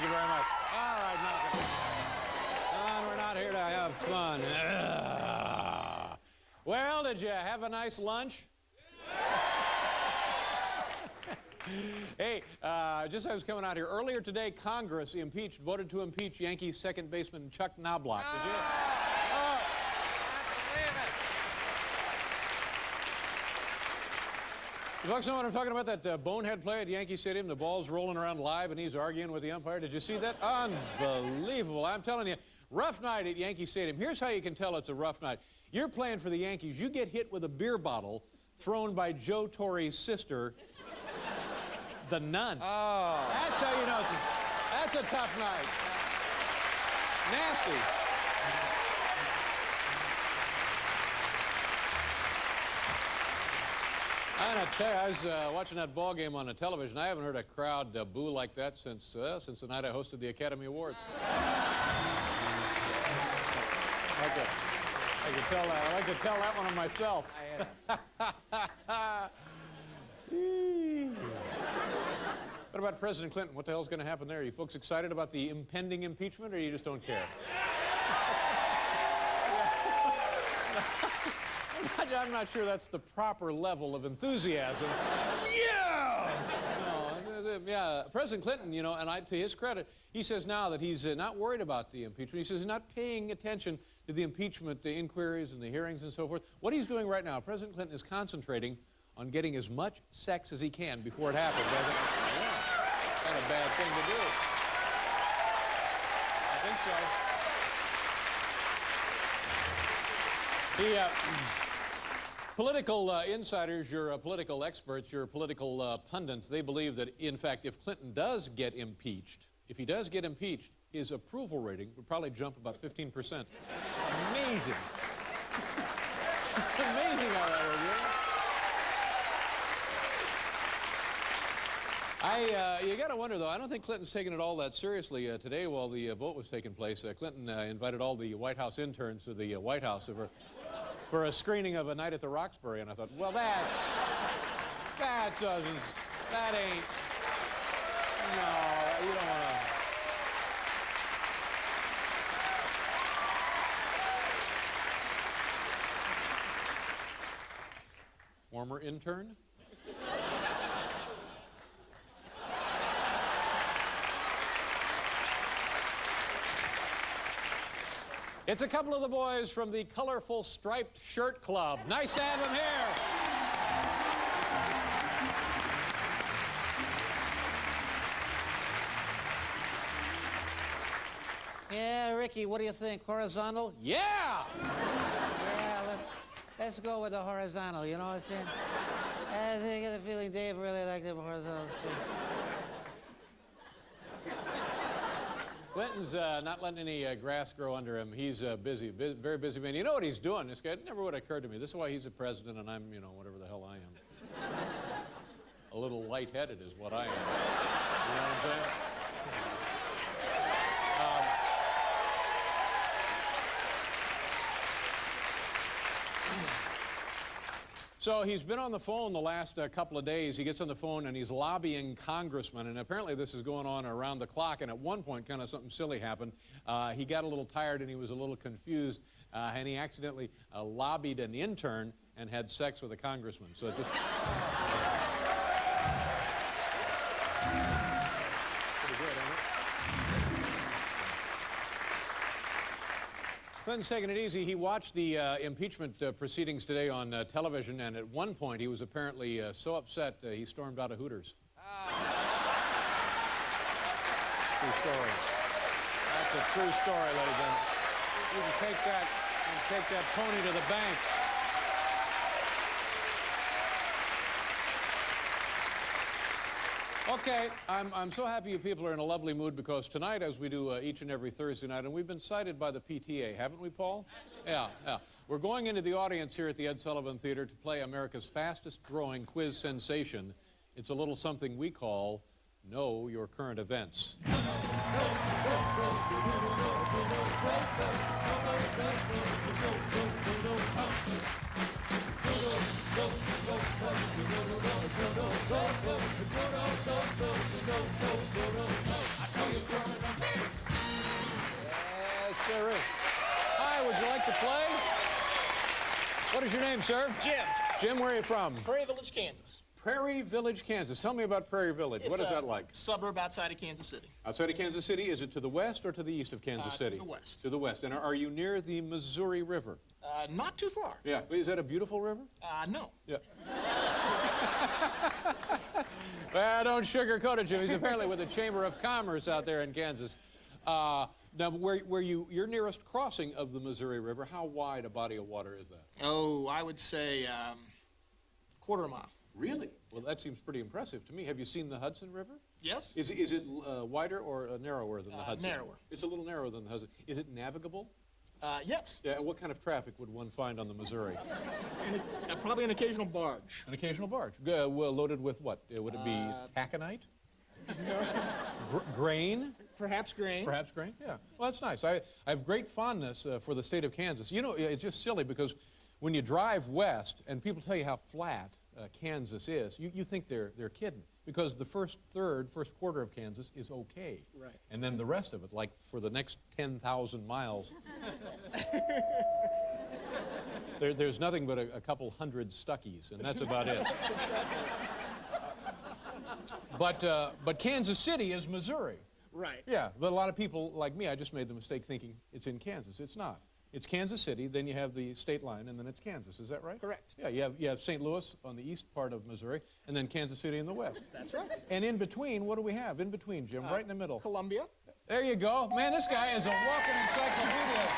you very much. All right, knock it. Son, we're not here to have fun. Ugh. Well, did you have a nice lunch? Hey, just as I was coming out here, earlier today, Congress voted to impeach Yankees second baseman Chuck Knobloch. Did you? Oh. You folks know what I'm talking about? That bonehead play at Yankee Stadium, the ball's rolling around live and he's arguing with the umpire. Did you see that? Unbelievable. I'm telling you, rough night at Yankee Stadium. Here's how you can tell it's a rough night. You're playing for the Yankees. You get hit with a beer bottle thrown by Joe Torre's sister, the nun. Oh. That's how you know that's a tough night. Nasty. I'm gonna tell you, I was watching that ball game on the television. I haven't heard a crowd boo like that since the night I hosted the Academy Awards. I could tell that one of myself. What about President Clinton? What the hell's going to happen there? Are you folks excited about the impending impeachment, or you just don't care? I'm not sure that's the proper level of enthusiasm. Yeah! No, yeah, President Clinton, you know, and to his credit, he says now that he's not worried about the impeachment. He says he's not paying attention to the impeachment, the inquiries and the hearings and so forth. What he's doing right now, President Clinton is concentrating on getting as much sex as he can before it happens. I think, yeah, not a bad thing to do. I think so. Political insiders, your political experts, your political pundits, they believe that, in fact, if Clinton does get impeached, if he does get impeached, his approval rating would probably jump about 15%. Amazing. It's amazing how that would work. You got to wonder, though, I don't think Clinton's taking it all that seriously. Today, while the vote was taking place, Clinton invited all the White House interns to the White House for a screening of A Night at the Roxbury, and I thought, well, that ain't, no, you don't want to. Former intern? It's a couple of the boys from the Colorful Striped Shirt Club. Nice to have them here. Yeah, Ricky, what do you think? Horizontal? Yeah! Yeah, let's go with the horizontal, you know what I'm saying? I think I get the feeling Dave really liked the horizontal. Clinton's not letting any grass grow under him. He's busy, very busy man. You know what he's doing? This guy, it never would have occurred to me. This is why he's the president and I'm, you know, whatever the hell I am. A little lightheaded is what I am. You know what I'm saying? So he's been on the phone the last couple of days. He gets on the phone and he's lobbying congressmen, and apparently this is going on around the clock, and at one point kind of something silly happened. He got a little tired and he was a little confused, and he accidentally lobbied an intern and had sex with a congressman. So it just... Pretty good, ain't it? Clinton's taking it easy. He watched the impeachment proceedings today on television, and at one point he was apparently so upset he stormed out of Hooters. True story. That's a true story, ladies and gentlemen. You can take that pony to the bank. Okay, I'm so happy you people are in a lovely mood, because tonight, as we do each and every Thursday night, and we've been cited by the PTA, haven't we, Paul? Yeah. We're going into the audience here at the Ed Sullivan Theater to play America's fastest-growing quiz sensation. It's a little something we call Know Your Current Events. I know your current What is your name, sir? Jim. Jim, where are you from? Prairie Village, Kansas. Prairie Village, Kansas. Tell me about Prairie Village. What is that like? Suburb outside of Kansas City. Outside of Kansas City, is it to the west or to the east of Kansas City? To the west. To the west. And are you near the Missouri River? Not too far. Yeah. Is that a beautiful river? No. Yeah. Well, don't sugarcoat it, Jim. He's apparently with the Chamber of Commerce out there in Kansas. Now, where your nearest crossing of the Missouri River, how wide a body of water is that? Oh, I would say quarter mile. Really? Well, that seems pretty impressive to me. Have you seen the Hudson River? Yes. Is it wider or narrower than the Hudson? Narrower. It's a little narrower than the Hudson. Is it navigable? Yes. Yeah. What kind of traffic would one find on the Missouri? Probably an occasional barge. An occasional barge. Well, loaded with what? Would it be taconite? Grain? Perhaps grain. Perhaps grain, yeah. Well, that's nice. I have great fondness for the state of Kansas. You know, it's just silly because when you drive west and people tell you how flat Kansas is, you think they're kidding, because the first quarter of Kansas is okay. Right. And then the rest of it, like for the next 10,000 miles, there's nothing but a couple hundred Stuckies, and that's about it. But Kansas City is Missouri. Right. Yeah, but a lot of people like me, I just made the mistake thinking it's in Kansas. It's not. It's Kansas City, then you have the state line, and then it's Kansas. Is that right? Correct. Yeah, you have St. Louis on the east part of Missouri, and then Kansas City in the west. That's right. And in between, what do we have in between, Jim? Right in the middle. Columbia. There you go. Man, this guy is a walking encyclopedia.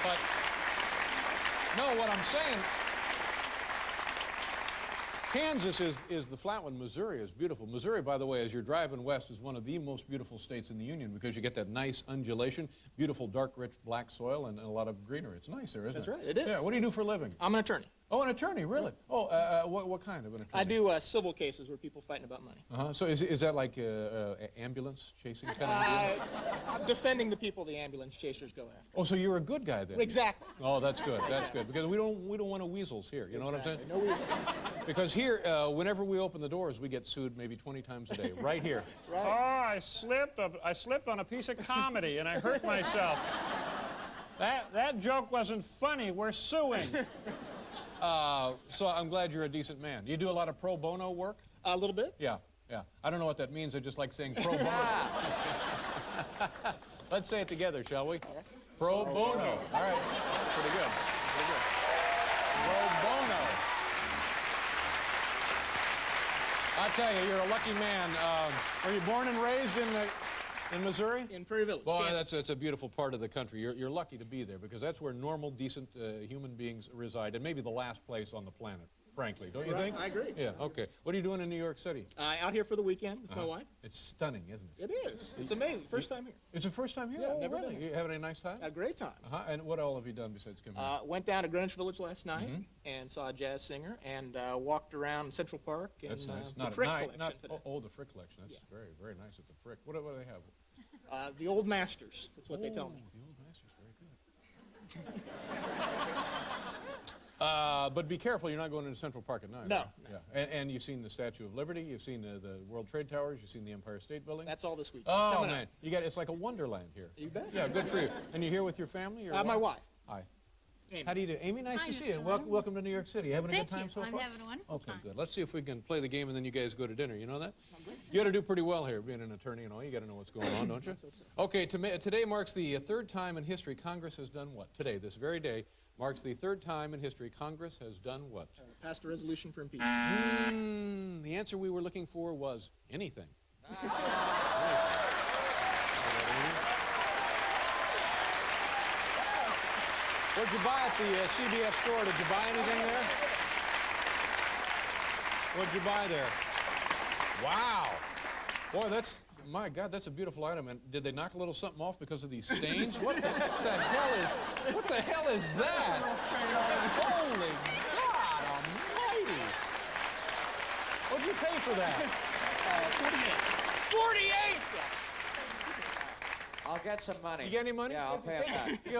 But, no, what I'm saying, Kansas is the flat one. Missouri is beautiful. Missouri, by the way, as you're driving west, is one of the most beautiful states in the Union because you get that nice undulation, beautiful, dark, rich black soil, and a lot lot of greenery. It's nice there, isn't it? That's right, it is. Yeah, what do you do for a living? I'm an attorney. Oh, an attorney, really? Oh, what kind of an attorney? I do civil cases where people fighting about money. So is that like ambulance chasing kind of deal? I'm defending the people the ambulance chasers go after. Oh, so you're a good guy then? Exactly. Oh, that's good. That's good because we don't want no weasels here. You know what I'm saying? No weasels. Because here, whenever we open the doors, we get sued maybe 20 times a day. Right here. Right. Oh, I slipped on a piece of comedy and I hurt myself. That joke wasn't funny. We're suing. So I'm glad you're a decent man. Do you do a lot of pro bono work? A little bit. Yeah, yeah. I don't know what that means. I just like saying pro bono. Let's say it together, shall we? Pro bono. All right. Pretty good. Pretty good. Pro bono. I tell you, you're a lucky man. Were you born and raised in Missouri? In Prairie Village. Boy, Kansas. that's a beautiful part of the country. You're lucky to be there because that's where normal, decent human beings reside, and maybe the last place on the planet, frankly. Don't you think? I agree. Yeah, okay. What are you doing in New York City? Out here for the weekend with my wife. It's stunning, isn't it? It is. It's amazing. First time here. It's the first time here? Yeah, oh, never really? been here. You having a nice time? A great time. And what all have you done besides come here? Went down to Greenwich Village last night and saw a jazz singer and walked around Central Park and That's nice. the Frick collection today. The Frick collection. That's very, very nice at the Frick. What do they have? The old masters. That's what they tell me. The old masters, very good. But be careful, you're not going into Central Park at night. No, right? Yeah. And you've seen the Statue of Liberty, you've seen the World Trade Towers, you've seen the Empire State Building. That's all this week. Oh, Coming man. up. It's like a wonderland here. You bet. Yeah, good for you. And you're here with your family? Or My wife. Hi. Amy. How do you do? Amy, nice Hi, to see you. Mr. Welcome to New York City. You having a Thank good time you. so I'm far? having a wonderful Okay, time. good. Let's see if we can play the game and then you guys go to dinner. You know that? You got to do pretty well here, being an attorney and all. You got to know what's going on, don't you? Okay, today marks the third time in history Congress has done what? Today, this very day, marks the third time in history Congress has done what? Passed a resolution for impeachment. The answer we were looking for was anything. What'd you buy at the CBS store? Did you buy anything there? What'd you buy there? Wow. Boy, my God, that's a beautiful item. And did they knock a little something off because of these stains? What the hell is that? Holy God almighty. What'd you pay for that? 48. 48? I'll get some money. You get any money? Yeah, I'll pay it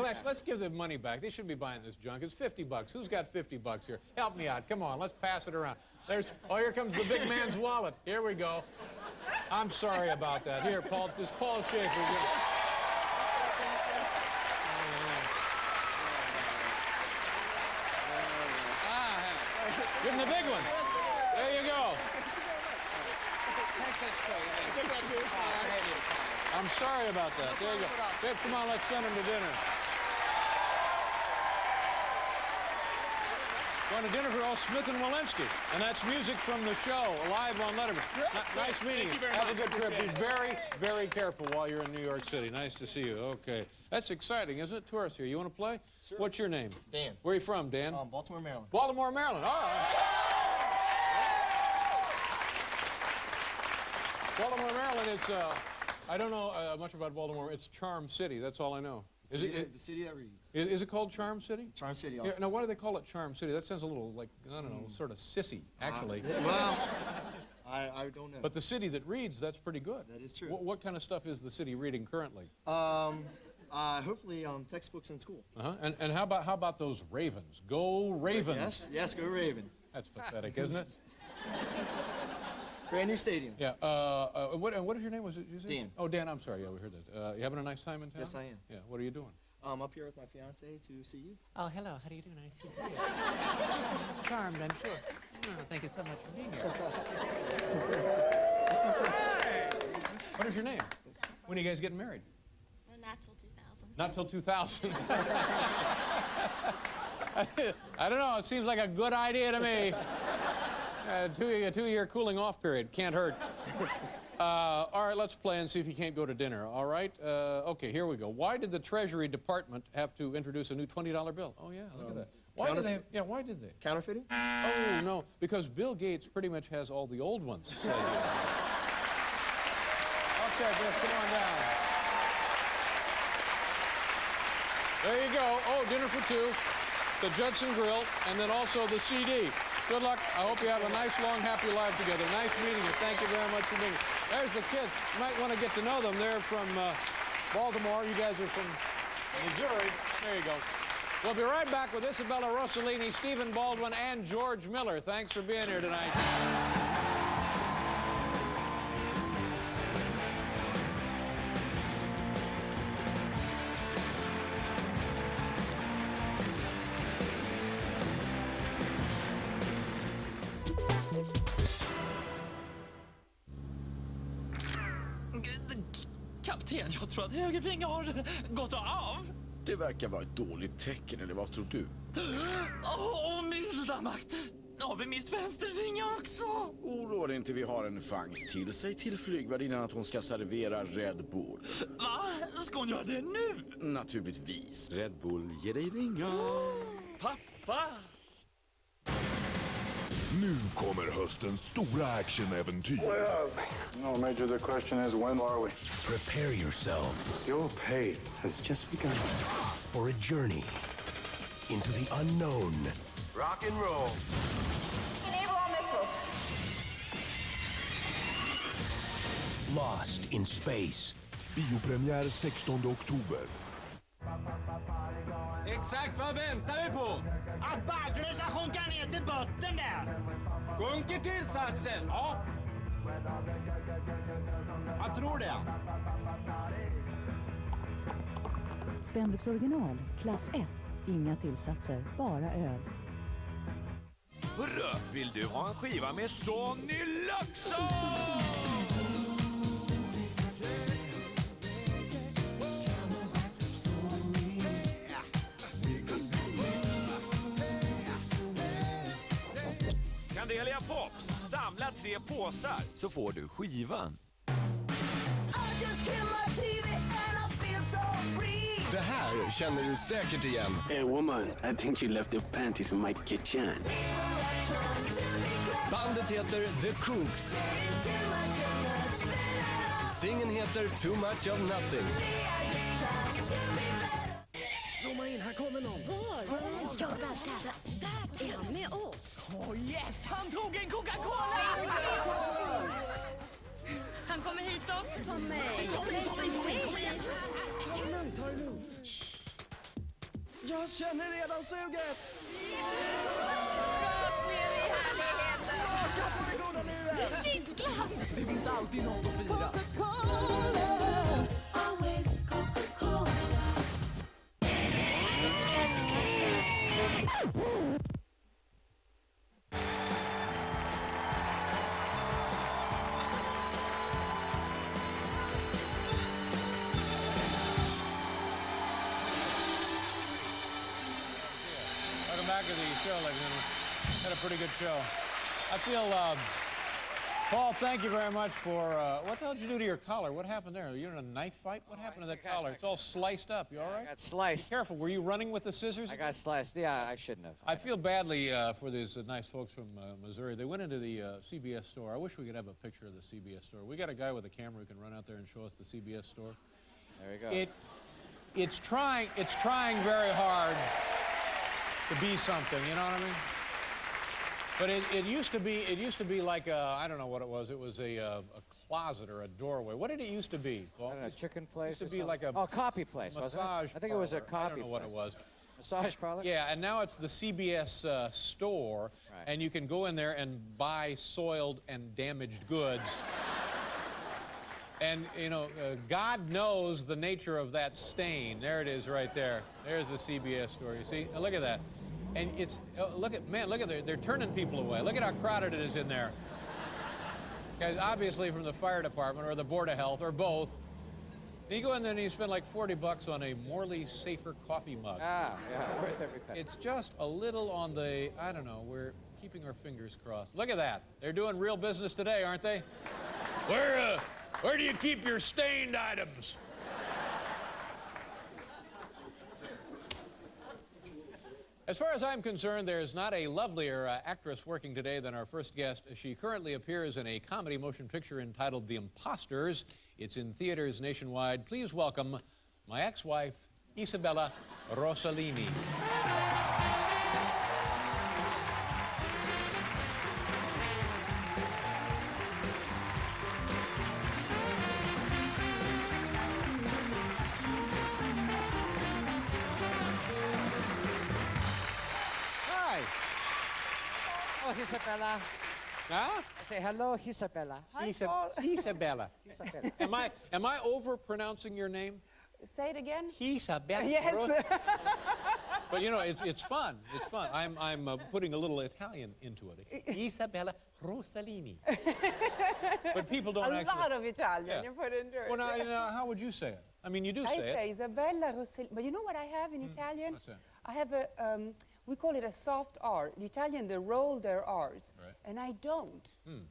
back. Let's give them money back. They shouldn't be buying this junk. It's $50. Who's got $50 here? Help me out. Come on, let's pass it around. Here comes the big man's wallet. Here we go. I'm sorry about that. Here, Paul, this Paul Schaefer. getting the big one. There you go. Take this too. I'm sorry about that. There you go. Babe, come on, let's send him to dinner. Going to dinner for all Smith and Walensky. And that's music from the show, live on Letterman. Nice meeting you. Have a good trip. Be very, very careful while you're in New York City. Nice to see you. Okay. That's exciting, isn't it? Tourists here. You want to play? Sure. What's your name? Dan. Where are you from, Dan? Baltimore, Maryland. Baltimore, Maryland. All right. Baltimore, Maryland, it's, I don't know much about Baltimore. It's Charm City. That's all I know. The city that reads. Is it called Charm City? Charm City also. Yeah, now, why do they call it Charm City? That sounds a little like, I don't know, sort of sissy, actually. Well, I don't know. But the city that reads, that's pretty good. That is true. What kind of stuff is the city reading currently? Hopefully textbooks in school. And how about those Ravens? Go Ravens! Yes, go Ravens. That's pathetic, isn't it? Brand new stadium. Yeah. What is your name? Was it? Dan. Oh, Dan. I'm sorry. Yeah, we heard that. You having a nice time in town? Yes, I am. Yeah. What are you doing? I'm up here with my fiance to see you. Oh, hello. How do you do? Nice to see you. Charmed, I'm sure. Oh, thank you so much for being here. What is your name? When are you guys getting married? Not till 2000. Not till 2000. I don't know. It seems like a good idea to me. A two-year cooling off period. Can't hurt. All right, let's play and see if you can't go to dinner. All right? Okay, here we go. Why did the Treasury Department have to introduce a new $20 bill? Oh, yeah, look at that. Why did they? Yeah, why did they? Counterfeiting? Oh, no, because Bill Gates pretty much has all the old ones. Okay, Bill, come on down. There you go. Oh, dinner for two. The Judson Grill, and then also the CD. Good luck. I hope you have a nice, long, happy life together. Nice meeting you. Thank you very much for being here. There's the kids. You might want to get to know them. They're from Baltimore. You guys are from Missouri. There you go. We'll be right back with Isabellla Rosellini, Stephen Baldwin, and George Miller. Thanks for being here tonight. Kapten, jag tror att högerfinger har gått av. Det verkar vara ett dåligt tecken, eller vad tror du? Åh, milda makter. Har vi mist vänsterfinger också? Oroa dig inte, vi har en chans till. Säg till flygvärdinnan att hon ska servera Red Bull. Va? Ska hon göra det nu? Naturligtvis. Red Bull ger dig vingar. Pappa! Nu kommer höstens stora actionäventyr. No, Major, the question is, when are we? Prepare yourself Your pay has just begun. for a journey into the unknown. Rock and roll. Enable all missiles. Lost in space. Biopremiär 16 oktober. Exakt vad väntar vi på? Att Baggles ska sjunka ner till botten där. Sjunker tillsatsen? Ja. Jag tror det. Spendrups original, klass 1. Inga tillsatser, bara öl. Hurra, vill du ha en skiva med Sonny Laxson? Candelia Pops, samla 3 påsar så får du skivan. Det här känner du säkert igen. Hey, woman, I think she left her panties in my kitchen. Bandet heter The Cooks. Singeln heter Too Much of Nothing. Zooma in, här kommer någon. Där är han med oss. Oh yes, han tog en Coca-Cola! Han kommer hitåt. Ta mig. Ta det lugnt. Jag känner redan suget. Rakt ner i härligheten. Smaka på det goda livet. Det kittlas. Det finns alltid något att fira. of the show, ladies and gentlemen. Had a pretty good show. I feel, Paul, thank you very much for, what the hell did you do to your collar? What happened there? You're in a knife fight? What happened to that collar? It's all sliced up. You all right? I got sliced. Be careful. Were you running with the scissors? I got sliced. Yeah, I shouldn't have. I feel badly for these nice folks from Missouri. They went into the CBS store. I wish we could have a picture of the CBS store. We got a guy with a camera who can run out there and show us the CBS store. There you go. It's trying very hard to be something, you know what I mean? But it used to be like a, I don't know what it was. It was a closet or a doorway. What did it used to be, Paul? I don't know, a chicken place. It used to be like a coffee place, wasn't it? Massage. I think it was a coffee. I don't know what it was. Massage parlor. Yeah, and now it's the CBS store, Right. and you can go in there and buy soiled and damaged goods. And, you know, God knows the nature of that stain. There it is right there. There's the CBS store. You see? Now, look at that. And it's, look at they're turning people away. Look at how crowded it is in there. Guys, obviously from the fire department or the Board of Health or both. And you go in there and you spend like $40 on a Morley Safer coffee mug. Ah, yeah, worth every penny. It's just a little on the, I don't know, we're keeping our fingers crossed. Look at that. They're doing real business today, aren't they? Where do you keep your stained items? As far as I'm concerned, there's not a lovelier actress working today than our first guest. She currently appears in a comedy motion picture entitled The Imposters. It's in theaters nationwide. Please welcome my ex-wife, Isabellla Rosellini. Oh, Isabellla. Huh? I say hello, Isabellla. Isabellla. Isabellla. Am I over-pronouncing your name? Say it again. Isabellla. Yes. But you know, it's fun. It's fun. I'm putting a little Italian into it. Isabellla Rosellini. But people don't actually. A lot of Italian Yeah. you put into it. Well, now, you know, how would you say it? I mean, you do say it. I say Isabella Rosellini. But you know what I have in Italian? What's that? I have a, we call it a soft R. In Italian, they roll their R's. Right. And I don't.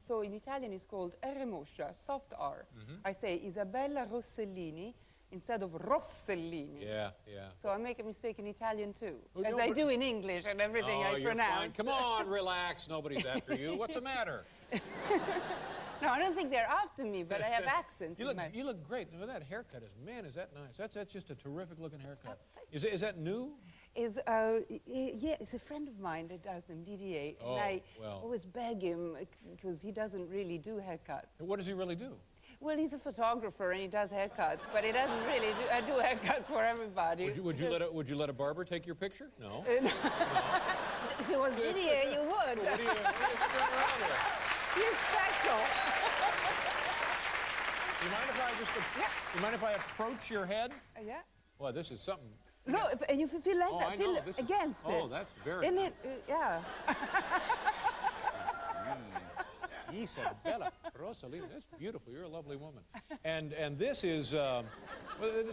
So in Italian, it's called R moscia, soft R. I say Isabella Rosellini instead of Rossellini. Yeah, yeah. So I make a mistake in Italian too, Well, as no, I but- do in English and everything Oh, I you're pronounce. fine. Come on, relax. Nobody's after you. What's the matter? No, I don't think they're after me, but I have accents. You in my- look great. Well, that haircut is, man, is that nice? That's just a terrific looking haircut. Is that new? Yeah, it's a friend of mine that does them, DDA. Oh, and I well. always beg him because he doesn't really do haircuts. What does he really do? Well, he's a photographer and he does haircuts, but he doesn't really do. I do haircuts for everybody. Would you let a barber take your picture? No. If it was DDA, you would. What do you turn around here? He's special. You mind if I approach your head? Yeah. Well, this is something. No, and you feel like Oh, that, I feel know. This is- against it. Oh, that's very Isn't nice. it? Yeah. Isabellla Rosellini, that's beautiful. You're a lovely woman. And this is, well,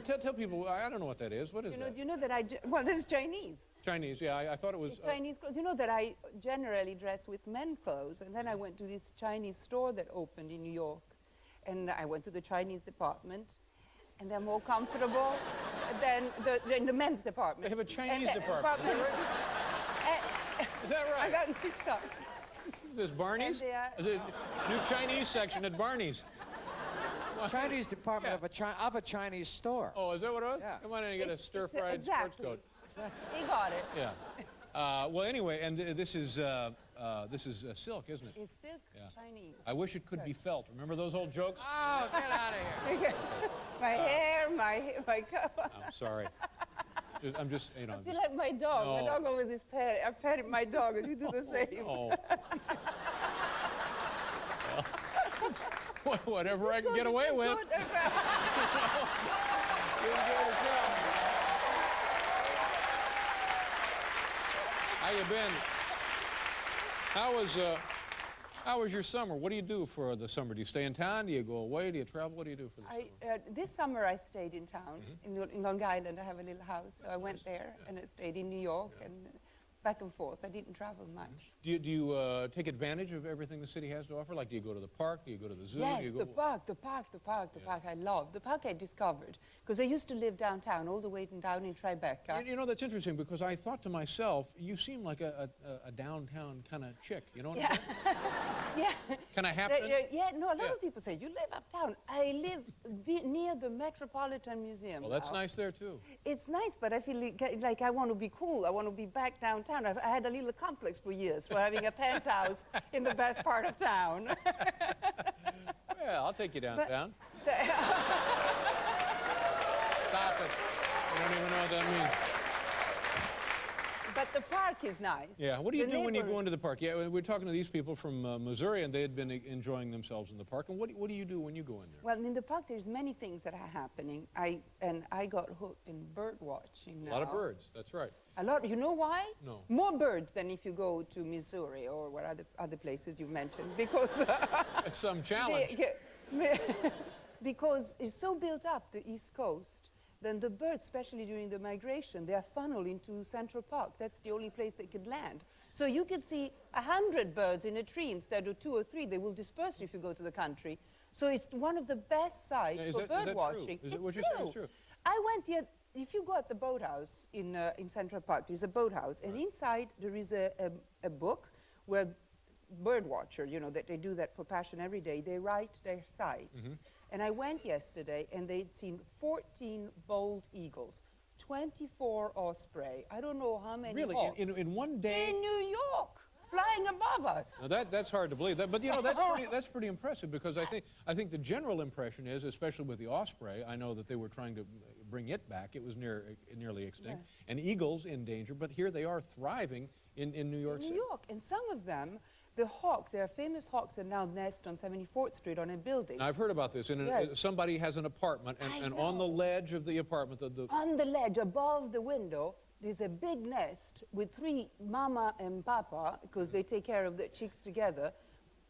tell people, I don't know what that is. What is that? You know that well, this is Chinese. Chinese, yeah, I thought it was. It's Chinese clothes. You know that I generally dress with men clothes, and then I went to this Chinese store that opened in New York, and I went to the Chinese department, and they're more comfortable than the men's department. They have a Chinese department. Is that right? I got mixed up. Is this Barney's? Is it new Chinese section at Barney's? Chinese department of a Chinese store. Oh, is that what it was? Yeah. Come on in and get a stir-fried exactly. sports coat. He got it. Yeah. Well, anyway, and this is silk, isn't it? It's silk Yeah. Chinese. I wish it could be felt. Remember those old jokes? Oh, get out of here. My hair, my coat. I'm sorry. I'm just, you know. I feel like my dog. No. My dog always is pet. I petted my dog, and you do the same. Oh. Well, whatever I can get away with. You enjoy the show. How you been? How was your summer? What do you do for the summer? Do you stay in town? Do you go away? Do you travel? What do you do for the summer? This summer I stayed in town, in Long Island. I have a little house, so I went there, and I stayed in New York, and back and forth. I didn't travel much. Do you take advantage of everything the city has to offer? Like, do you go to the park? Do you go to the zoo? Yes, do you go... the park I love. The park I discovered, because I used to live downtown, all the way down in Tribeca. You know, that's interesting, because I thought to myself, you seem like a downtown kind of chick, you know what Yeah. I'm saying? Yeah. Can I happen? Yeah, no, a lot of people say, you live uptown. I live near the Metropolitan Museum. Well, that's now. nice there, too. It's nice, but I feel like I want to be cool. I want to be back downtown. I had a little complex for years for having a penthouse in the best part of town. Yeah, I'll take you downtown. But Stop it. You don't even know what that means. But the park is nice. Yeah, what do you do when you go into the park? Yeah, we're talking to these people from Missouri, and they had been enjoying themselves in the park. And what do you do when you go in there? Well, in the park, there's many things that are happening. I got hooked in bird watching now. A lot of birds, that's right. A lot. You know why? No. More birds than if you go to Missouri or what other places you mentioned, because It's some challenge. because it's so built up, the East Coast. Then the birds, especially during the migration, they are funneled into Central Park. That's the only place they could land. So you could see 100 birds in a tree instead of 2 or 3. They will disperse if you go to the country. So it's one of the best sites for bird watching. Is it what you're saying is true? I went here. If you go at the boathouse in Central Park, there's a boathouse, and inside there is a book where bird watcher, you know, that they do that for passion every day. They write their site. And I went yesterday, and they'd seen 14 bald eagles, 24 osprey. I don't know how many hawks. Really? In one day? In New York, flying above us. Now that's hard to believe. But you know, that's pretty impressive, because I think the general impression is, especially with the osprey, I know that they were trying to bring it back. It was nearly extinct. Yeah. And eagles in danger, but here they are thriving in New York City. New York, and some of them, the hawks, their famous hawks, are now nest on 74th Street on a building. Now, I've heard about this. Somebody has an apartment, and on the ledge of the apartment, on the ledge above the window, there's a big nest with 3 mama and papa, because they take care of their chicks together,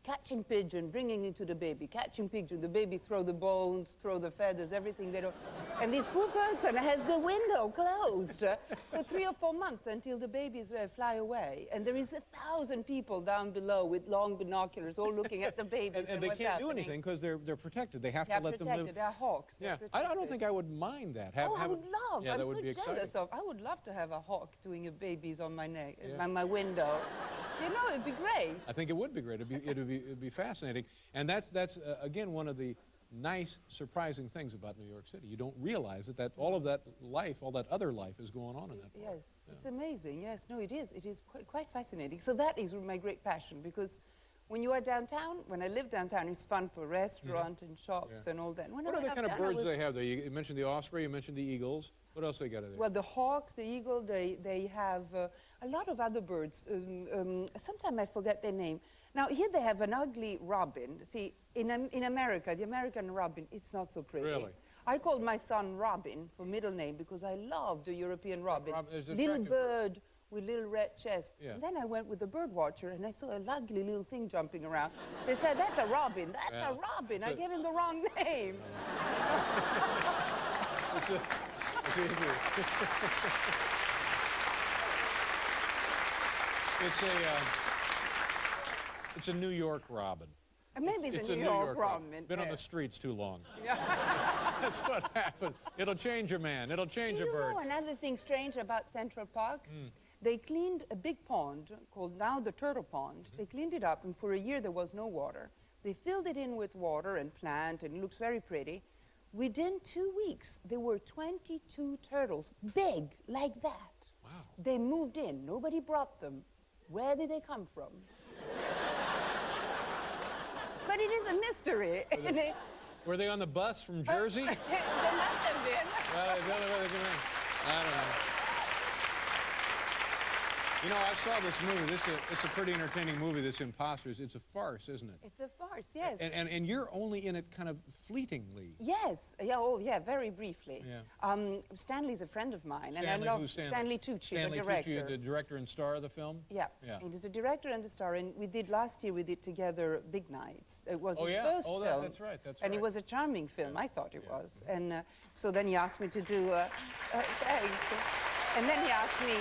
catching pigeon, bringing it to the baby, catching pigeon, the baby throw the bones, throw the feathers, everything they don't. And this poor person has the window closed for 3 or 4 months until the babies fly away. And there is 1,000 people down below with long binoculars all looking at the babies. and they can't do anything because they're protected. They have to let them live. They're hawks. Yeah, I don't think I would mind that. I would love. Yeah, I'm that would so be jealous exciting. of. I would love to have a hawk doing a babies on my neck, on my window. You know, it'd be great. I think it would be great. It'd be fascinating. And that's again, one of the nice, surprising things about New York City. You don't realize that all of that life, all that other life is going on in that place. Yes, it's amazing. Yes, no, it is. It is quite fascinating. So that is my great passion, because when you are downtown, when I live downtown, it's fun for restaurant and shops and all that. What other kind of birds do they have there? You mentioned the osprey, you mentioned the eagles. What else they got there? Well, the hawks, the eagle, they have a lot of other birds. Sometimes I forget their name. Now, here they have an ugly robin. See, in America, the American robin, it's not so pretty. Really? I called my son Robin for middle name because I love the European robin. Little attractive. bird with little red chest. Yeah. And then I went with the bird watcher, and I saw a ugly little thing jumping around. They said, that's a robin. That's a robin. I gave him the wrong name. It's a New York robin. Maybe it's a New York robin. Been on the streets too long. Yeah. That's what happened. It'll change a man. It'll change a bird. Do you know another thing strange about Central Park? They cleaned a big pond called now the Turtle Pond. They cleaned it up, and for a year there was no water. They filled it in with water and plant, and it looks very pretty. Within 2 weeks, there were 22 turtles, big, like that. Wow. They moved in. Nobody brought them. Where did they come from? But it is a mystery. Were they on the bus from Jersey? They must have been. Well, the only way they came in. I don't know. You know, I saw this movie. It's a pretty entertaining movie, this Imposters. It's a farce, isn't it? It's a farce, yes. And you're only in it kind of fleetingly. Yes. Yeah, oh, yeah, very briefly. Yeah. Stanley's a friend of mine. Stanley, and I love who's Stanley? Stanley Tucci, the director. Tucci, the director and star of the film? Yeah. He's the director and the star. And last year we did together Big Nights. It was his first film. That's right. And it was a charming film, I thought it was. And so then he asked me to do, thanks. And then he asked me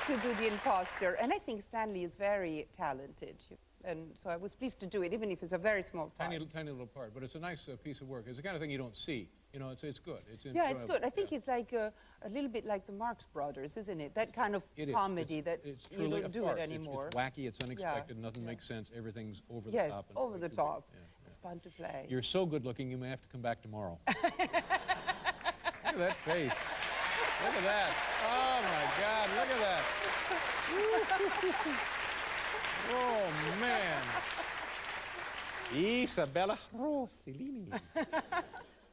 to do the imposter. And I think Stanley is very talented. And so I was pleased to do it, even if it's a very small part. Tiny little part, but it's a nice piece of work. It's the kind of thing you don't see. You know, it's good. It's yeah, it's enjoyable. good. I think it's like a little bit like the Marx Brothers, isn't it? That kind of comedy that it's you truly don't do it anymore. It's wacky, it's unexpected, nothing makes sense, everything's over the yes, top. Yes, over the top. It's fun to play. You're so good looking, you may have to come back tomorrow. Look at that face. Look at that. Oh, my God, look at that. Oh, man. Isabellla Rosellini.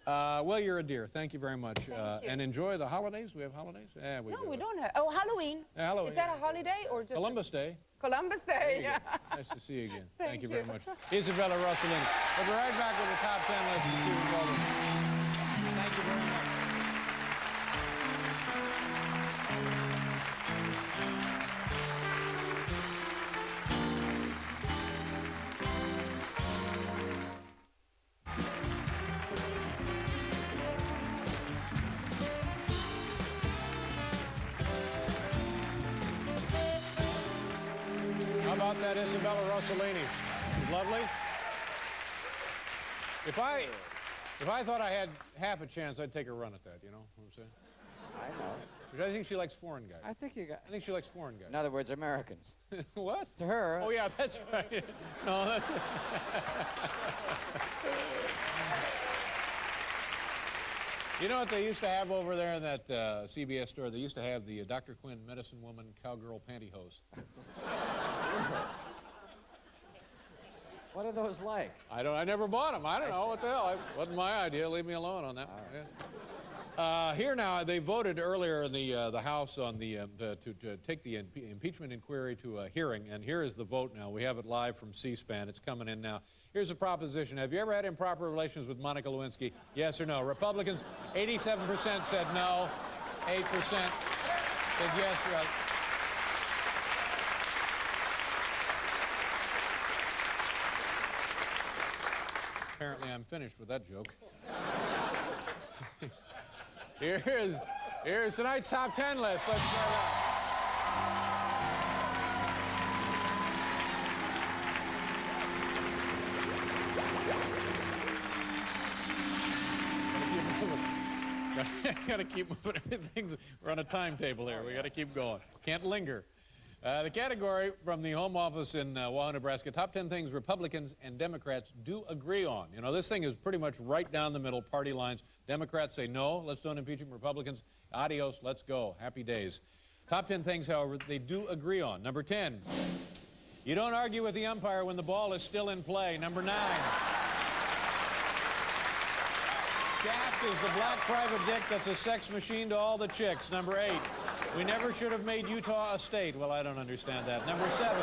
Well, you're a dear. Thank you very much. Thank you. And enjoy the holidays. We have holidays? Yeah, we do. No, we don't have. Oh, Halloween. Yeah, Halloween. Is that a holiday or just Columbus Day. Columbus Day. Yeah. Nice to see you again. Thank you very much. Isabellla Rosellini. We'll be right back with the top 10 list of Stephen Baldwin. Thank you very much. How about that Isabellla Rosellini? Lovely. If I thought I had half a chance, I'd take a run at that, you know what I'm saying? I know. Because I think she likes foreign guys. I think she likes foreign guys. In other words, Americans. What? To her. Oh, yeah, that's right. No, that's it. You know what they used to have over there in that CBS store? They used to have the Dr. Quinn Medicine Woman Cowgirl Pantyhose. What are those like? I never bought them. I don't know. What the hell? It wasn't my idea. Leave me alone on that. Yeah. Here now, they voted earlier in the House on the to take the impeachment inquiry to a hearing, and here is the vote now. We have it live from C-SPAN. It's coming in now. Here's a proposition. Have you ever had improper relations with Monica Lewinsky? Yes or no? Republicans, 87% said no. 8% said yes. Right. Apparently, I'm finished with that joke. Here's tonight's top 10 list. Let's try that. Gotta keep moving. We're on a timetable here. We gotta keep going. Can't linger. The category from the Home Office in Wahoo, Nebraska, top 10 things Republicans and Democrats do agree on. You know, this thing is pretty much right down the middle, party lines. Democrats say no, let's don't impeach him. Republicans, adios, let's go. Happy days. Top 10 things, however, they do agree on. Number 10, you don't argue with the umpire when the ball is still in play. Number 9, Shaft is the black private dick that's a sex machine to all the chicks. Number 8, we never should have made Utah a state. Well, I don't understand that. Number 7,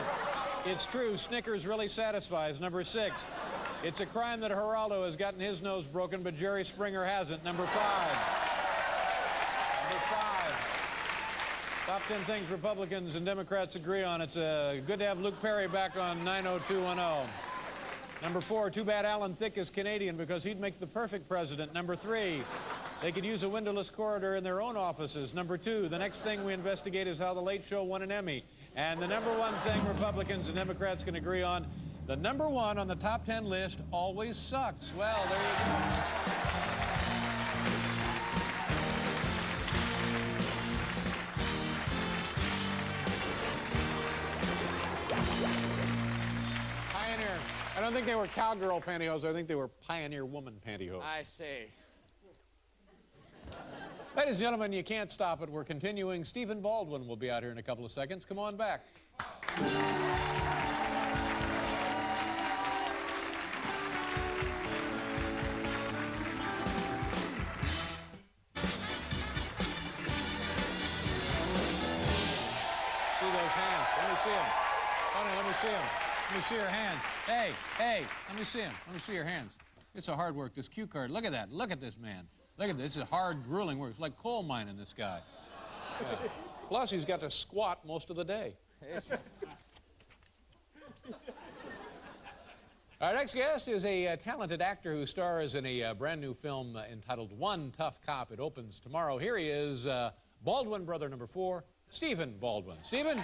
it's true, Snickers really satisfies. Number 6, it's a crime that Geraldo has gotten his nose broken, but Jerry Springer hasn't. Number 5. Top 10 things Republicans and Democrats agree on. It's good to have Luke Perry back on 90210. Number 4, too bad Alan Thicke is Canadian because he'd make the perfect president. Number 3, they could use a windowless corridor in their own offices. Number 2, the next thing we investigate is how The Late Show won an Emmy. And the number 1 thing Republicans and Democrats can agree on, the number 1 on the top 10 list always sucks. Well, there you go. Pioneer. I don't think they were cowgirl pantyhose. I think they were pioneer woman pantyhose. I see. Ladies and gentlemen, you can't stop it. We're continuing. Stephen Baldwin will be out here in a couple of seconds. Come on back. See those hands. Let me see them. Tony, let me see them. Let me see your hands. Hey, let me see them. Let me see your hands. It's a hard work, this cue card. Look at that. Look at this man. Look at this. This is hard, grueling work. It's like coal mining, this guy. Yeah. Plus, he's got to squat most of the day. Our next guest is a talented actor who stars in a brand new film entitled One Tough Cop. It opens tomorrow. Here he is, Baldwin brother number 4, Stephen Baldwin. Stephen?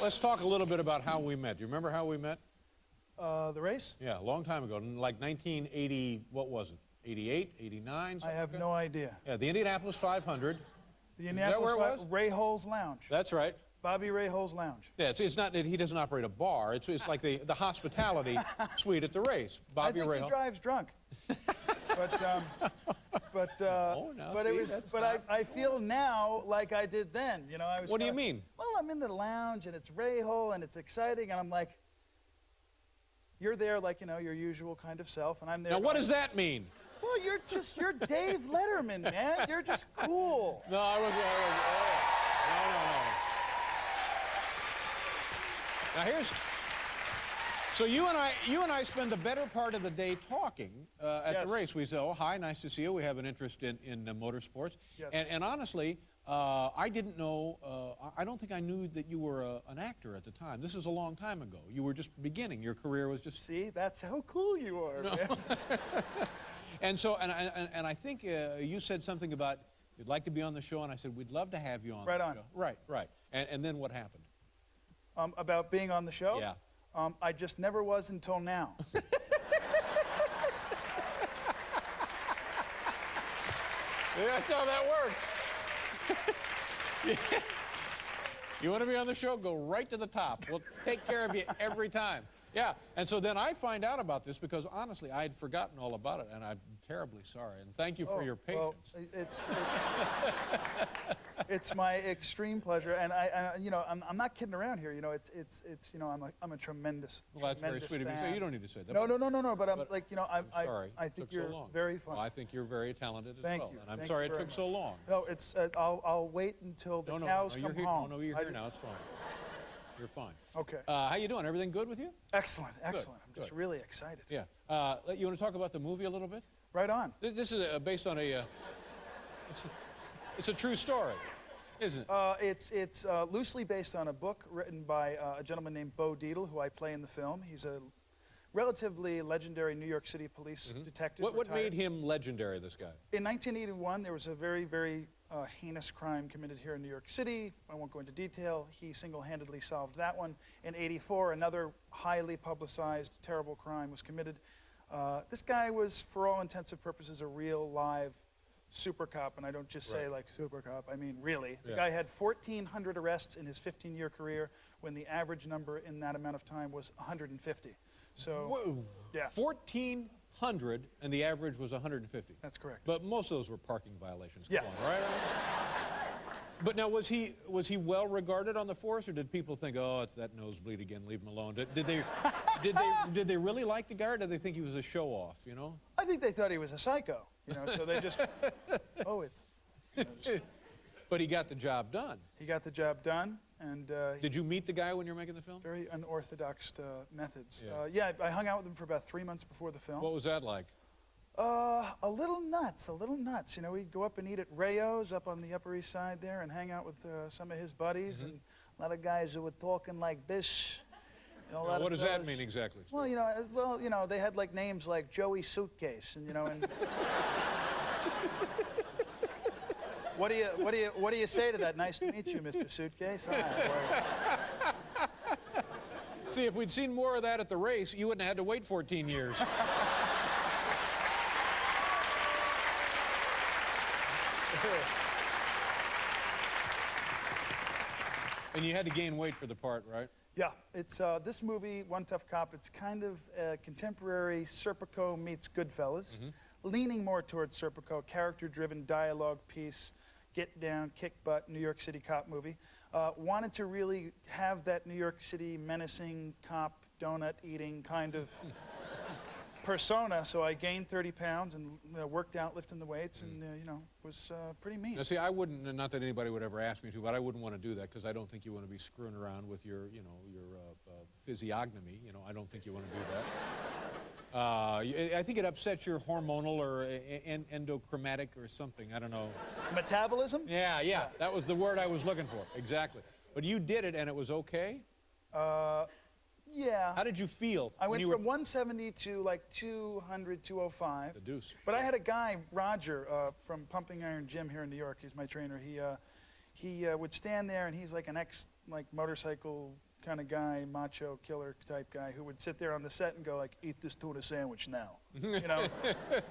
Let's talk a little bit about how we met. Do you remember how we met? The race? Yeah, a long time ago, like 1980, what was it? 88, 89? I have no idea. Yeah, the Indianapolis 500. The Indianapolis Is that where it was? Ray Hole's Lounge. That's right. Bobby Ray Hole's Lounge. Yeah, it's not that he doesn't operate a bar. It's like the hospitality suite at the race. Bobby I think Ray he Hole. drives drunk. I feel now like I did then. You know, I was. What do you mean? Well, I'm in the lounge and it's Ray Hole and it's exciting and I'm like, you're there like your usual kind of self and I'm there. Now, what does that mean? Well, you're Dave Letterman, man. You're just cool. No, I wasn't. No. Now so you and I spend the better part of the day talking at the race. We say, oh, hi, nice to see you. We have an interest in motorsports. Yes. And honestly, I didn't know, I don't think I knew that you were an actor at the time. This is a long time ago. You were just beginning. Your career was just... See, that's how cool you are, no. man. And so, and I think you said something about you'd like to be on the show, and I said, we'd love to have you on the show. Right. And then what happened? About being on the show? Yeah. I just never was until now. That's how that works. Yeah. You want to be on the show? Go right to the top. We'll take care of you every time. Yeah, and so then I find out about this because honestly, I had forgotten all about it, and I'm terribly sorry. And thank you for your patience. Well, it's my extreme pleasure, and I'm not kidding around here. I'm a tremendous. Well, that's very sweet of you. So you don't need to say that. No. But I'm like, I'm sorry I think it took you're so long. very funny. Well, I think you're very talented as Thank well. you. And I'm Thank sorry you it very took so long. No, it's. I'll wait until the cows come home. No, you're here now. It's fine. You're fine. Okay. How you doing? Everything good with you? Excellent. I'm Good. just really excited. Yeah. You want to talk about the movie a little bit? Right on. This is based on a. It's a true story, isn't it? It's loosely based on a book written by a gentleman named Bo Dietl, who I play in the film. He's a relatively legendary New York City police detective. What made him legendary, this guy? In 1981, there was a very, very heinous crime committed here in New York City. I won't go into detail. He single-handedly solved that one. In '84, another highly publicized, terrible crime was committed. This guy was, for all intents and purposes, a real, live super cop, and I don't just say like super cop, I mean really. The guy had 1,400 arrests in his 15-year career when the average number in that amount of time was 150. So, whoa. Yeah. 1,400, and the average was 150. That's correct. But most of those were parking violations. Yeah. Come on, right? But now, was he well regarded on the force, or did people think, oh, it's that nosebleed again, leave him alone? Did they really like the guy, or did they think he was a show off? You know? I think they thought he was a psycho. So they just, But he got the job done. He got the job done, and did you meet the guy when you were making the film? Very unorthodox methods. Yeah. I hung out with him for about 3 months before the film. What was that like? A little nuts. We'd go up and eat at Rayo's up on the Upper East Side there and hang out with some of his buddies and a lot of guys who were talking like this. What does that mean exactly? Well, they had like names like Joey Suitcase, and and what do you say to that? Nice to meet you, Mr. Suitcase. See, if we'd seen more of that at the race, you wouldn't have had to wait 14 years. And you had to gain weight for the part, right? Yeah, it's this movie, One Tough Cop. It's kind of contemporary Serpico meets Goodfellas, leaning more towards Serpico, character-driven dialogue piece, get down, kick butt, New York City cop movie. Wanted to really have that New York City menacing cop, donut-eating kind of persona, so I gained 30 pounds and worked out lifting the weights and, was pretty mean. Now, see, I wouldn't, not that anybody would ever ask me to, but I wouldn't want to do that because I don't think you want to be screwing around with your, your physiognomy. I don't think you want to do that. I think it upsets your hormonal or endochromatic or something. I don't know. Metabolism? Yeah. That was the word I was looking for. Exactly. But you did it, and it was okay? Yeah. How did you feel? I went from 170 to like 200, 205. The deuce. But I had a guy, Roger, from Pumping Iron Gym here in New York. He's my trainer. He would stand there, and he's like an motorcycle kind of guy, macho killer type guy, who would sit there on the set and go like, "Eat this tuna sandwich now." You know?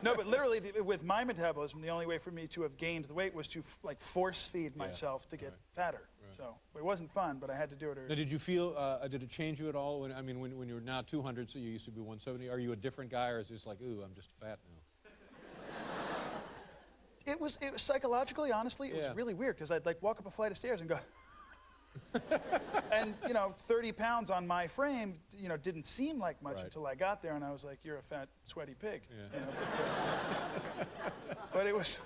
No, but literally, with my metabolism, the only way for me to have gained the weight was to like force feed myself to get fatter. So it wasn't fun, but I had to do it. Now, did you feel? Did it change you at all? When when you're now 200, so you used to be 170. Are you a different guy, or is it like, ooh, I'm just fat now? It was psychologically, honestly, it was really weird because I'd like walk up a flight of stairs and go. And 30 pounds on my frame, didn't seem like much until I got there, and I was like, "You're a fat, sweaty pig." Yeah. But it was.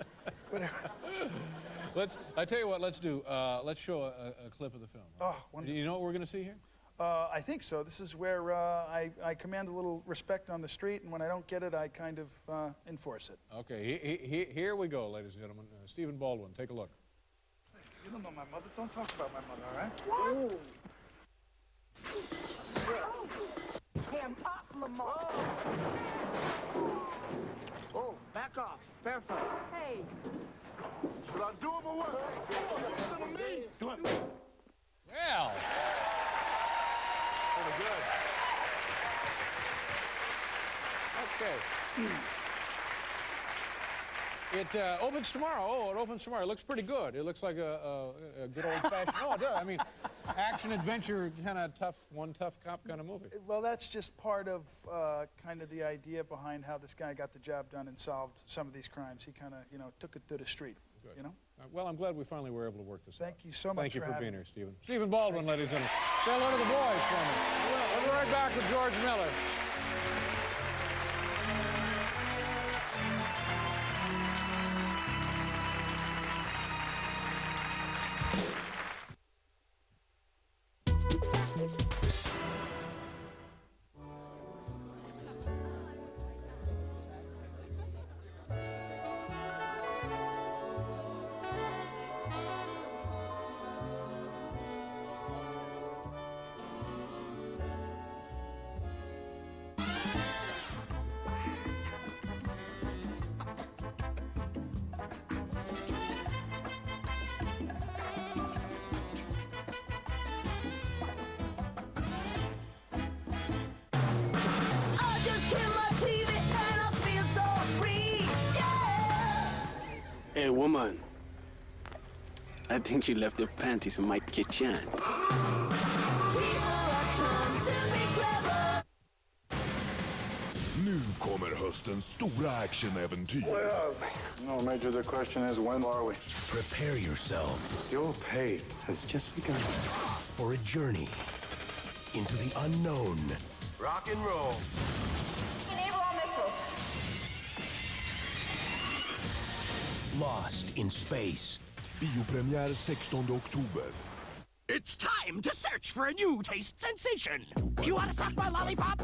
I tell you what. Let's do. Let's show a clip of the film. Oh, wonderful. You know what we're going to see here? I think so. This is where I command a little respect on the street, and when I don't get it, I kind of enforce it. Okay. Here we go, ladies and gentlemen. Stephen Baldwin, take a look. You don't know my mother. Don't talk about my mother, all right? Him up, Lamar. Oh, back off. Fair fight. Hey. Should I do him or what? Listen to me. Do it. Well. Pretty good. Okay. It opens tomorrow. Oh, it opens tomorrow. It looks pretty good. It looks like a good old-fashioned. Oh, it does. I mean, action-adventure kind of tough cop kind of movie. Well, that's just part of kind of the idea behind how this guy got the job done and solved some of these crimes. He kind of, took it to be street. Good. Well, I'm glad we finally were able to work this out. Thank you so much. Thank you for being here, Stephen. Stephen Baldwin, ladies and gentlemen. Say hello to the boys for me. We'll be right back with George Miller. Hey, woman. I think you left your panties in my kitchen. Nu kommer höstens stora actionäventyr. Well, no, Major, the question is, when are we? Prepare yourself. Your pay has just begun. For a journey into the unknown. Rock and roll. Enable all missiles. Lost in space. Biopremiär 16 oktober. It's time to search for a new taste sensation. You want to suck my lollipop?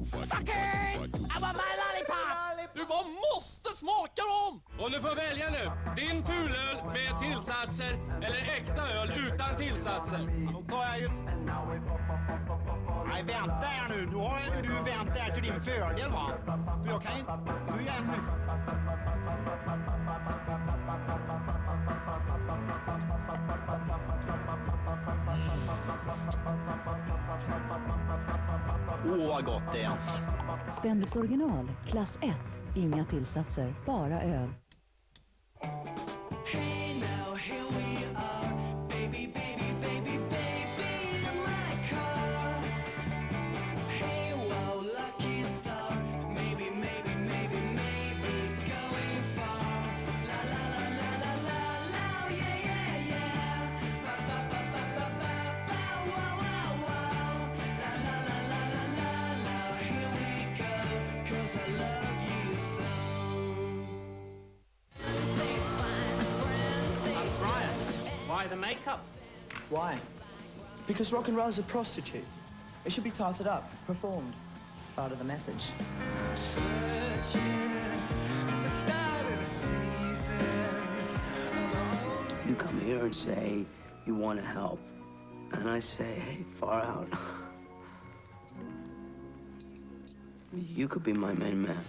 Suckers! I want my lollipop! Du bara måste smaka dem! Och du får välja nu. Din fulöl med tillsatser eller äkta öl utan tillsatser. Då tar jag ju... Nej, vänta här nu. Nu har ju du vänt här till din fördel, va? För jag kan ju... Hur igen nu? Vad gott det är. Spendrups original, klass 1. Inga tillsatser, bara öl. Why the makeup? Why? Because rock and roll is a prostitute. It should be tarted up, performed. thought of the message. You come here and say you want to help, and I say, hey, far out. You could be my main man.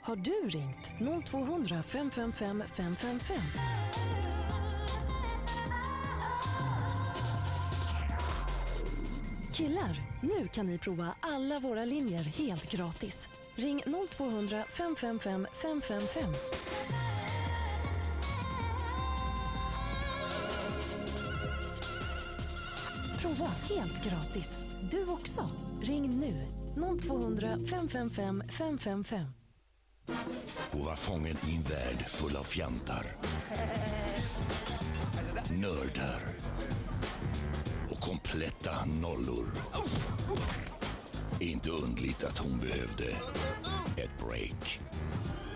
Har du ringt 0200 555 555? Killar, nu kan ni prova alla våra linjer helt gratis. Ring 0200 555 555. Prova helt gratis. Du också. Ring nu. 0200 555 555. Och var fången i en värld full av fjantar, nördar och kompletta nollor. Inte undligt att hon behövde ett break.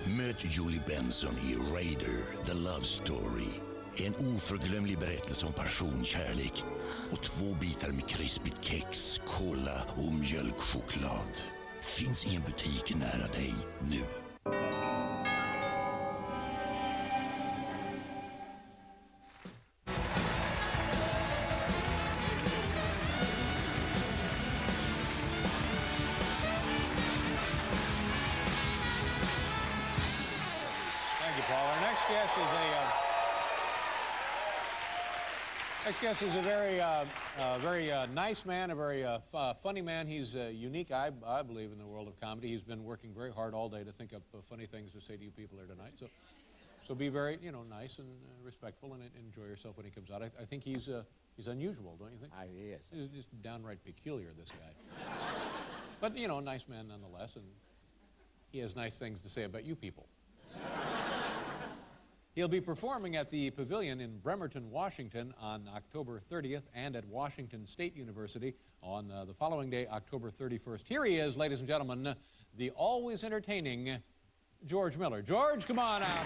Möt Julie Benson i Raider, The Love Story. En oförglömlig berättelse om passion, kärlek och 2 bitar med krispigt kex, cola och mjölkchoklad. Finns i en butik nära dig nu. Next guest is a very nice man, a very funny man. He's unique, I believe, in the world of comedy. He's been working very hard all day to think up funny things to say to you people here tonight. So be very, nice and respectful and enjoy yourself when he comes out. I think he's unusual, don't you think? He is. He's just downright peculiar, this guy. But, nice man nonetheless, and he has nice things to say about you people. He'll be performing at the Pavilion in Bremerton, Washington on October 30th and at Washington State University on the following day, October 31st. Here he is, ladies and gentlemen, the always entertaining George Miller. George, come on out.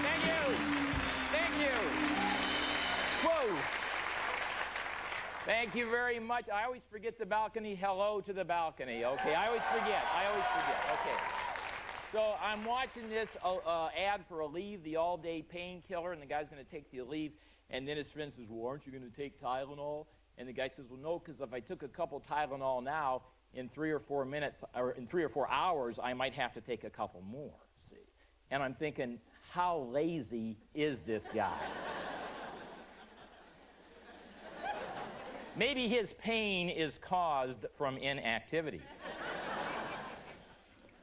Thank you. Thank you. Whoa. Thank you very much. I always forget the balcony. Hello to the balcony. Okay, I always forget. Okay. So I'm watching this ad for Aleve, the all-day painkiller, and the guy's going to take the Aleve, and then his friend says, well, aren't you going to take Tylenol? And the guy says, well, no, because if I took a couple Tylenol now, in 3 or 4 minutes, or in 3 or 4 hours, I might have to take a couple more, see? And I'm thinking, how lazy is this guy? Maybe his pain is caused from inactivity.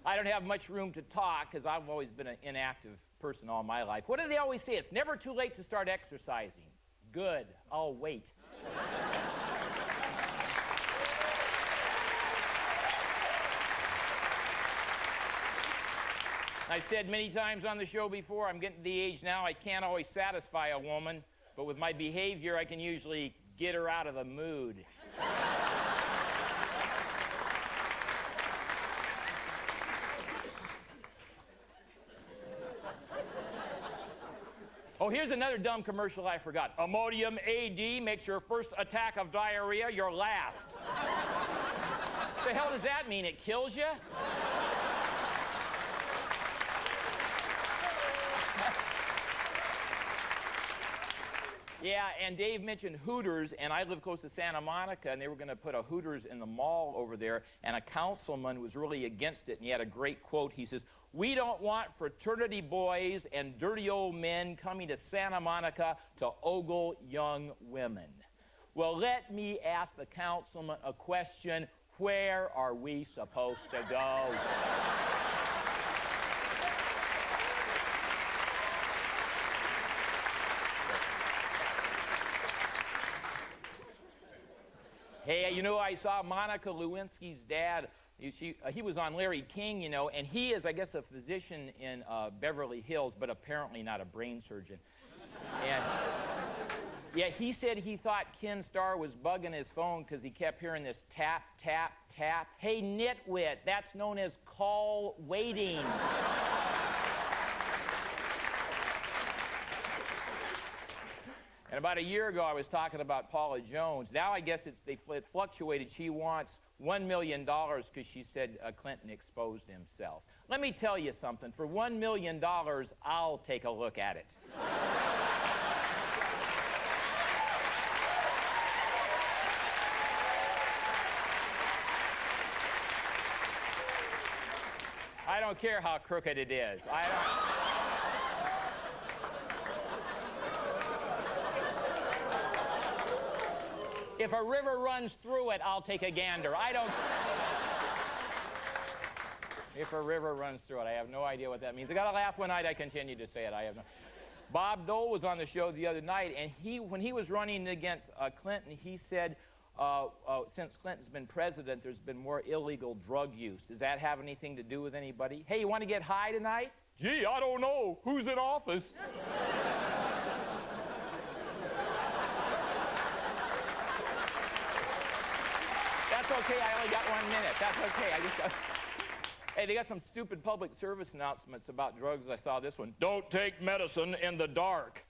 I don't have much room to talk because I've always been an inactive person all my life. What do they always say? It's never too late to start exercising. Good, I'll wait. I've said many times on the show before, I'm getting to the age now I can't always satisfy a woman, but with my behavior I can usually get her out of the mood. Oh, here's another dumb commercial I forgot. Imodium AD makes your first attack of diarrhea your last. What the hell does that mean? It kills you? Yeah, and Dave mentioned Hooters, and I live close to Santa Monica, and they were going to put a Hooters in the mall over there, and a councilman was really against it, and he had a great quote. He says, we don't want fraternity boys and dirty old men coming to Santa Monica to ogle young women. Well, let me ask the councilman a question. Where are we supposed to go? Hey, I saw Monica Lewinsky's dad. He was on Larry King, and he is, I guess, a physician in Beverly Hills, but apparently not a brain surgeon. And yeah, he said he thought Ken Starr was bugging his phone because he kept hearing this tap, tap, tap. Hey, nitwit, that's known as call waiting. And about a year ago, I was talking about Paula Jones. Now I guess it fluctuated. She wants $1 million because she said Clinton exposed himself. Let me tell you something. For $1 million, I'll take a look at it. I don't care how crooked it is. If a river runs through it, I'll take a gander. If a river runs through it, I have no idea what that means. I got to laugh one night, I continue to say it. Bob Dole was on the show the other night, and when he was running against Clinton, he said, since Clinton's been president, there's been more illegal drug use. Does that have anything to do with anybody? Hey, you want to get high tonight? Gee, I don't know. Who's in office? That's okay, I only got 1 minute. That's okay, Hey, they got some stupid public service announcements about drugs. I saw this one. Don't take medicine in the dark.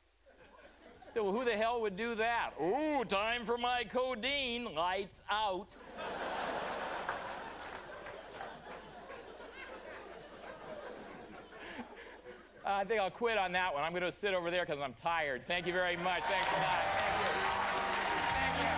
So, well, who the hell would do that? Ooh, time for my codeine. Lights out. I think I'll quit on that one. I'm going to sit over there because I'm tired. Thank you very much. Thanks a lot. Thank you. Thank you.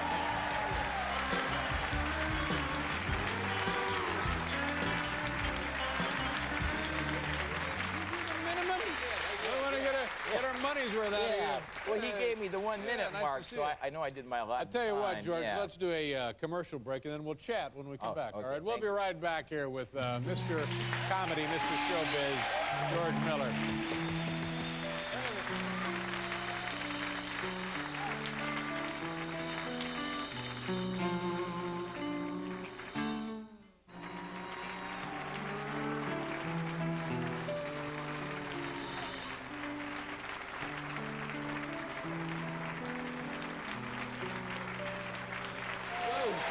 Get our money's worth out of you. Well, he gave me the 1 minute nice mark, so I know I did my lot. I'll tell you what, George, let's do a commercial break, and then we'll chat when we come back. Okay, all right, we'll be right back here with Mr. Comedy, Mr. Showbiz, George Miller.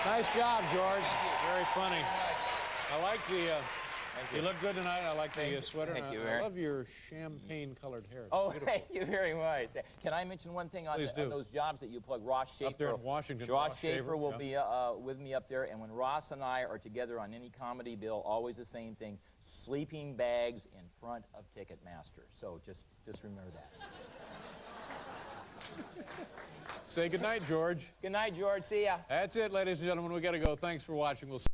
Nice job, George. Very funny. I like the. You look good tonight. I like the sweater. Thank you, I love your champagne-colored hair. Oh, thank you very much. Can I mention one thing on those jobs that you plug? Ross Schaefer. Up there in Washington. Ross Schaefer will be with me up there, and when Ross and I are together on any comedy bill, always the same thing: sleeping bags in front of Ticketmaster. So just remember that. Say goodnight, George. Good night, George. See ya. That's it, ladies and gentlemen. We got to go. Thanks for watching. We'll see